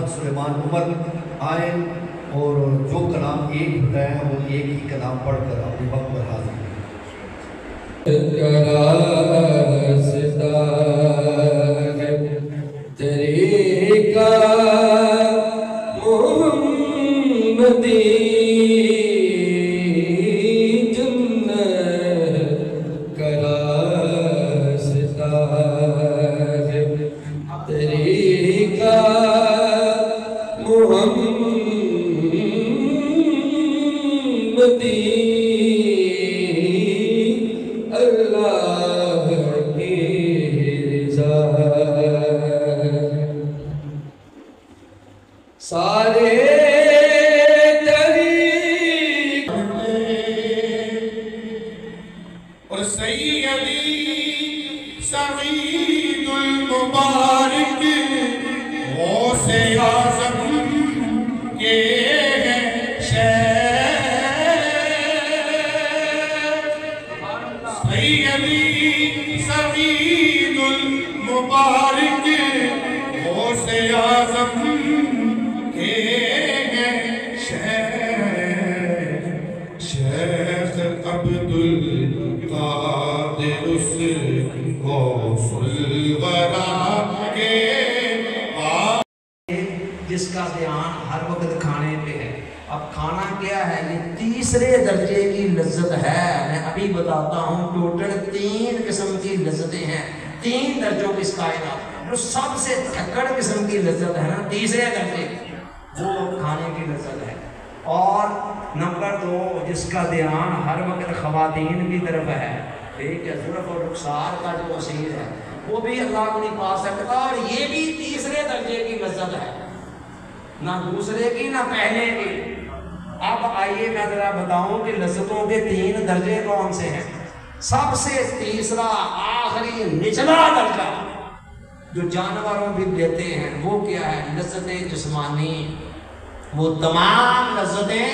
محمد سلیمان عمر آئیں اور جو کلام ایک بتایا وہ ایک ہی کلام پڑھ کر اپنے وقت پر حاضر ہیں۔ طریقہ محمدی جنت کا راستہ ہے، طریقہ محمدی اللہ کی رضا سارے طریق اور سیدی سعید المبارک غوث اعظم کے ہیں شیخ، سیدی سعید المبارک غوث اعظم کے ہیں شیخ، شیخ عبدالقادر اس غوث الورا کے جس کا دھیان ہر وقت کھانے پہ ہے۔ اب کھانا کیا ہے؟ یہ تیسرے درجے کی لذت ہے۔ میں ابھی بتاتا ہوں، ٹوٹل 3 قسم کی لذتیں ہیں، 3 درجوں کی اس کائنات۔ جو سب سے دھکڑ قسم کی لذت ہے نا، تیسرے درجے کی، وہ کھانے کی لذت ہے۔ اور نمبر 2، جس کا دھیان ہر وقت خواتین کی طرف ہے، ٹھیک ہے، زلف اور رخسار کا جو وسیل ہے وہ بھی اللہ کو نہیں پا سکتا، اور یہ بھی تیسرے درجے کی لذت ہے، نہ دوسرے کی نہ پہلے کی۔ اب آئیے میں ذرا بتاؤں کہ لذتوں کے 3 درجے کون سے ہیں۔ سب سے تیسرا آخری نچلا درجہ جو جانوروں بھی لیتے ہیں وہ کیا ہے؟ لذت جسمانی، وہ تمام لذتیں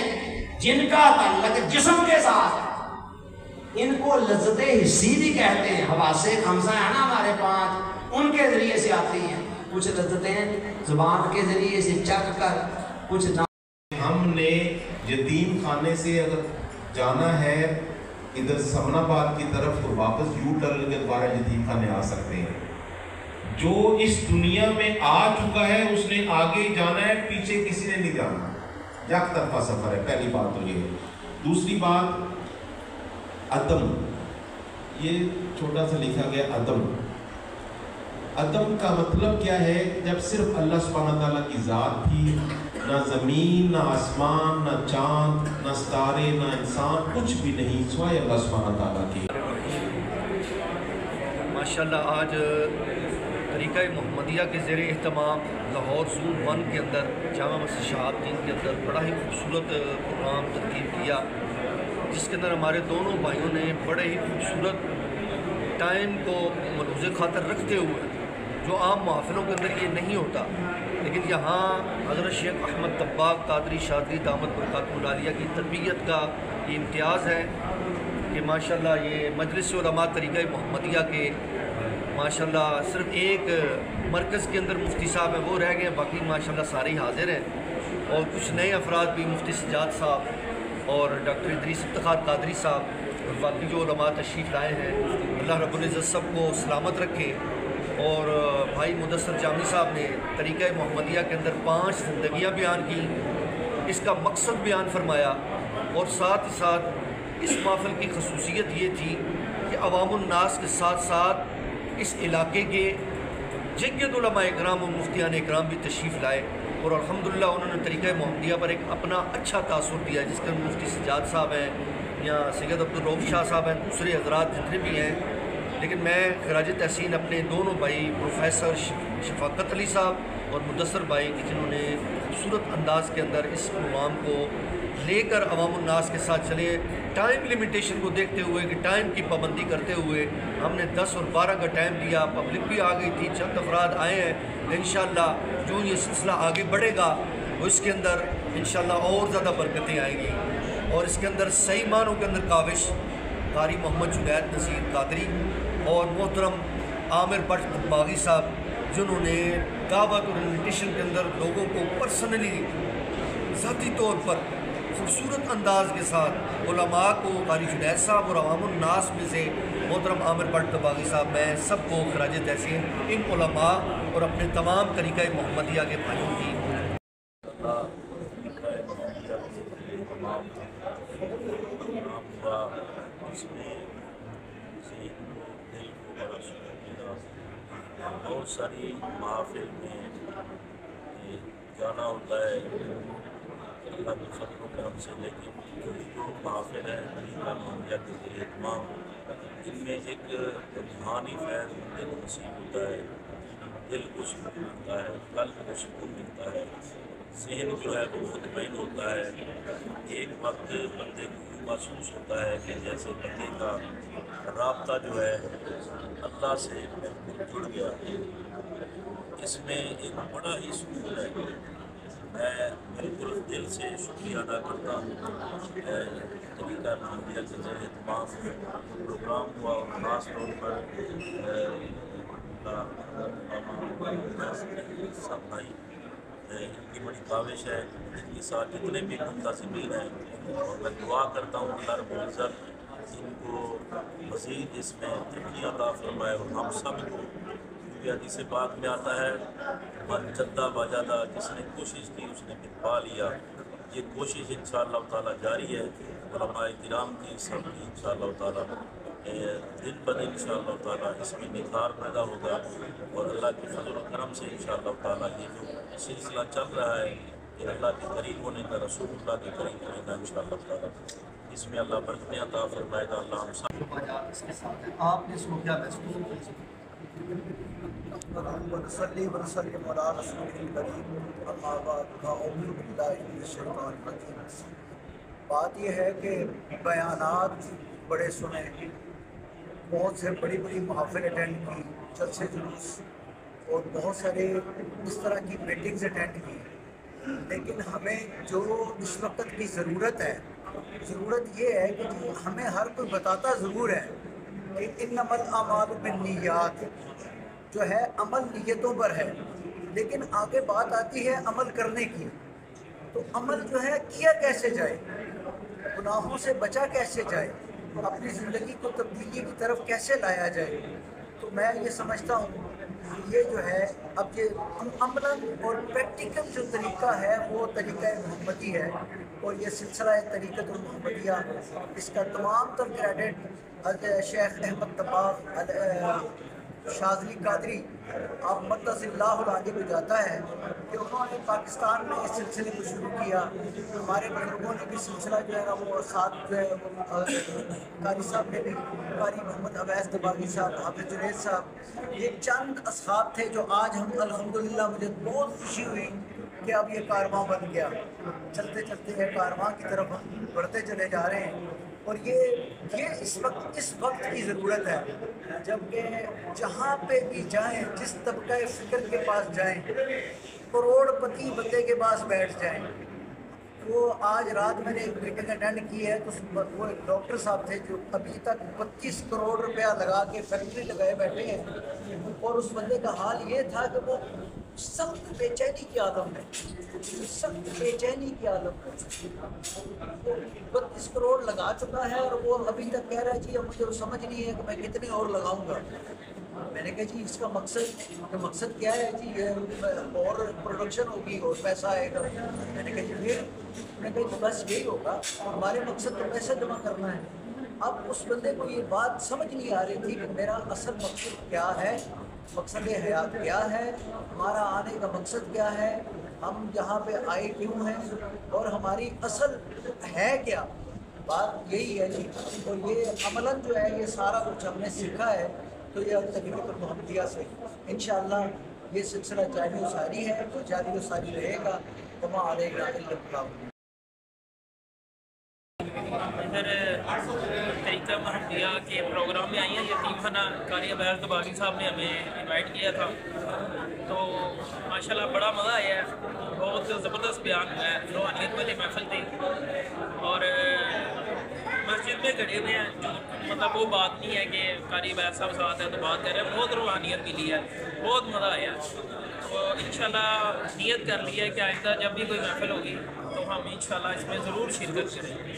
جن کا تعلق جسم کے ساتھ ہے، ان کو لذت حسی بھی کہتے ہیں۔ حواس خمسہ ہے نا ہمارے 5، ان کے ذریعے سے آتی ہیں۔ کچھ لذتیں زبان کے ذریعے سے چکھ کر، کچھ ہم نے یتیم خانے سے اگر جانا ہے ادھر سمن آباد کی طرف تو واپس یو ٹرن کے دوبارہ یتیم خانے آ سکتے ہیں۔ جو اس دنیا میں آ چکا ہے اس نے آگے جانا ہے، پیچھے کسی نے نہیں جانا، یک طرفہ سفر ہے۔ پہلی بات تو یہ ہے۔ دوسری بات عدم، یہ چھوٹا سا لکھا گیا عدم۔ عدم کا مطلب کیا ہے؟ جب صرف اللہ سبحانہ تعالیٰ کی ذات تھی، نہ زمین نہ آسمان نہ چاند نہ ستارے نہ انسان، کچھ بھی نہیں سوائے اللہ سبحانہ تعالیٰ کی۔ ماشاءاللہ آج طریقہ محمدیہ کے زیر اہتمام لاہور زون 1 کے اندر جامع مسجد شہاب الدین کے اندر بڑا ہی خوبصورت پروگرام ترتیب کیا، جس کے اندر ہمارے دونوں بھائیوں نے بڑے ہی خوبصورت ٹائم کو ملحوظ خاطر رکھتے ہوئے، جو عام محافلوں کے اندر یہ نہیں ہوتا، لیکن یہاں حضرت شیخ احمد طباغ قادری شاذلی دامت برکاتہ العالیہ کی تربیت کا یہ امتیاز ہے کہ ماشاءاللہ یہ مجلس علماء طریقہ محمدیہ کے ماشاءاللہ صرف ایک مرکز کے اندر مفتی صاحب ہیں، وہ رہ گئے ہیں، باقی ماشاءاللہ سارے ہی حاضر ہیں، اور کچھ نئے افراد بھی مفتی سجاد صاحب اور ڈاکٹر ادریس افتخار قادری صاحب اور باقی جو علماء تشریف لائے ہیں، اللہ رب العزت سب کو سلامت رکھے۔ اور بھائی مدثر جامی صاحب نے طریقہ محمدیہ کے اندر 5 زندگیاں بیان کی، اس کا مقصد بیان فرمایا، اور ساتھ ہی ساتھ اس محفل کی خصوصیت یہ تھی کہ عوام الناس کے ساتھ ساتھ اس علاقے کے جگت علماء اکرام و مفتیان اکرام بھی تشریف لائے، اور الحمدللہ انہوں نے طریقہ محمدیہ پر ایک اپنا اچھا تاثر دیا، جس کے مفتی سجاد صاحب ہیں یا سید عبدالرؤف شاہ صاحب ہیں، دوسرے حضرات جتنے بھی ہیں۔ لیکن میں خراج تحسین اپنے دونوں بھائی پروفیسر شفاقت علی صاحب اور مدثر بھائی کی، جنہوں نے خوبصورت انداز کے اندر اس پروگرام کو لے کر عوام الناس کے ساتھ چلے، ٹائم لیمیٹیشن کو دیکھتے ہوئے کہ ٹائم کی پابندی کرتے ہوئے ہم نے 10 اور 12 کا ٹائم دیا، پبلک بھی آ گئی تھی، چند افراد آئے ہیں۔ انشاءاللہ جو یہ سلسلہ آگے بڑھے گا وہ اس کے اندر انشاءاللہ اور زیادہ برکتیں آئیں گی، اور اس کے اندر صحیح معنوں کے اندر کاوش قاری محمد جنید نذیر قادری اور محترم عامر بٹ طباغی صاحب، جنہوں نے दावत और इन्विटेशन के अंदर लोगों को पर्सनली ज़ाती तौर पर खूबसूरत अंदाज के साथ उलमा को, कारी जुनैद साहब और अवामुन नास में से मोहतरम आमिर भट्ट तबागी साहब, मैं सबको खराज तहसीन इन उलमा और अपने तमाम तरीक़ा मोहम्मदिया के भाइयों की बहुत सारी महफिल में जाना होता है अल्लाह के फजल करम से, लेकिन जो महफिल है मोहम्मदिया के एहतमाम, इनमें एक रूहानी फैज़ दिल नसीब होता है, दिल को सुकून मिलता है, कल्ब को सुकून मिलता है, ज़हन जो है वो मुतमईन होता है। एक वक्त बंदे को महसूस होता है कि जैसे बंदे का राब्ता जो है अल्लाह से बिल्कुल जुड़ गया। इसमें एक बड़ा ही सुकून है। मैं बिल्कुल दिल से शुक्रिया अदा करता हूँ तरीक़ा मोहम्मदिया के तमाम प्रोग्राम हुआ और ख़ास तौर पर सब भाई, इनकी बड़ी काविश है, इनके साथ जितने भी मुंतज़िमीन हैं, और मैं दुआ करता हूँ अल्लाह रब्बुल इज़्ज़त इनको मज़ीद इसमें तरक्की अता फरमाए और हम सब को, क्योंकि हदीस पाक में आता है मन जद्दा वजदा, जिसने कोशिश की उसने फिर पा लिया। ये कोशिश इंशाअल्लाह ताला जारी है, उलमाए किराम की सब की इंशाअल्लाह ताला दिन ब दिन इंशाअल्लाह ताला इसमें निखार पैदा होगा और अल्लाह के फजल और करम से इंशाअल्लाह ताला ये जो सिलसिला चल रहा है कि अल्लाह के करीब होने का, रसूलुल्लाह के करीब होने का, इंशाअल्लाह ताला इसमें अल्लाह बरकतें अता फरमाएगा। अल्लाह हम सब इसके साथ है, आपने इसको क्या महसूस बात यह है कि बयानात बड़े सुने, बहुत से बड़ी बड़ी महफिल अटेंड की, जलसे जुलूस और बहुत सारे इस तरह की मीटिंग्स अटेंड की, लेकिन हमें जो इस वक्त की ज़रूरत है, ज़रूरत ये है कि हमें हर कोई बताता ज़रूर है कि इन्नमल अमालु बिन्नियात, जो है अमल नीयतों पर है, लेकिन आगे बात आती है अमल करने की। तो अमल जो है किया कैसे जाए, गुनाहों से बचा कैसे जाए, अपनी ज़िंदगी को तब्दीली की तरफ कैसे लाया जाए। तो मैं ये समझता हूँ ये जो है अब ये अमलन और प्रैक्टिकल जो तरीक़ा है वो तरीक़ा मोहम्मदी है, और ये सिलसिला तरीक़त मोहम्मदिया, इसका तमाम तर क्रेडिट शेख अहमद तबाग शाज़ली कादरी आप मद्दसिल्लाहु अलैहि को जाता है कि उन्होंने पाकिस्तान में इस सिलसिले को शुरू किया। हमारे बुजुर्गों ने भी सिलसिला जो है ना वो साथ जो है कारी साहब ने भी, कारी मोहम्मद अवैस तबागी साहब, हाफिज़ जुनैद साहब, ये चंद असहाब थे जो आज हम अल्हम्दुलिल्लाह, मुझे बहुत खुशी हुई कि अब ये कारवां बन गया। चलते चलते ये कारवां की तरफ हम बढ़ते चले जा रहे हैं, और ये इस वक्त की ज़रूरत है, जबकि जहाँ पे भी जाएं, जिस तबका फ़िक्र के पास जाएं, करोड़पति बंदे के पास बैठ जाएं। वो आज रात मैंने एक मीटिंग अटेंड की है, तो वो एक डॉक्टर साहब थे जो अभी तक 25 करोड़ रुपया लगा के फैक्ट्री लगाए बैठे हैं, और उस बंदे का हाल ये था कि वो सख्त बेचैनी की आदम है, सख्त बेचैनी की आदम है। 32 करोड़ लगा चुका है और वो अभी तक कह रहा है जी अब मुझे समझ नहीं है कि मैं कितने और लगाऊंगा। मैंने कहा जी इसका मकसद क्या है जी, ये और प्रोडक्शन होगी और पैसा आएगा। मैंने कहा जी फिर, मैंने कहा बस यही होगा, हमारे मकसद तो पैसा जमा करना है। अब उस बंदे को ये बात समझ नहीं आ रही थी कि मेरा असल मकसद क्या है, मकसद हयात क्या है, हमारा आने का मकसद क्या है, हम यहाँ पे आए क्यों हैं, और हमारी असल है क्या। बात यही है जी, और ये अमलन जो है ये सारा कुछ हमने सीखा है। तो ये तरीक़त मोहम्मदिया से इंशाअल्लाह ये सिलसिला जारी व सारी है, तो जारी व सारी रहेगा। वमा अलैना इल्ला अल-बलाग। इधर तरीक़ा मोहम्मदिया के प्रोग्राम में आई हैं, यतीम खाना कारी अवैस तबागी साहब ने हमें इनवाइट किया था, तो माशाल्लाह बड़ा मज़ा आया है, बहुत ज़बरदस्त बयान है, रूहानियत वाली महफिल थी। और मस्जिद में खड़े हुए हैं, जो मतलब वो बात नहीं है कि कारी बैर साहब साथ है तो बात कर रहे हैं, बहुत रूहानियत मिली है, बहुत मज़ा आया। तो इंशाल्लाह नियत कर ली है कि आइंदा जब भी कोई महफिल होगी तो हम इंशाल्लाह इसमें ज़रूर शिरकत करेंगे।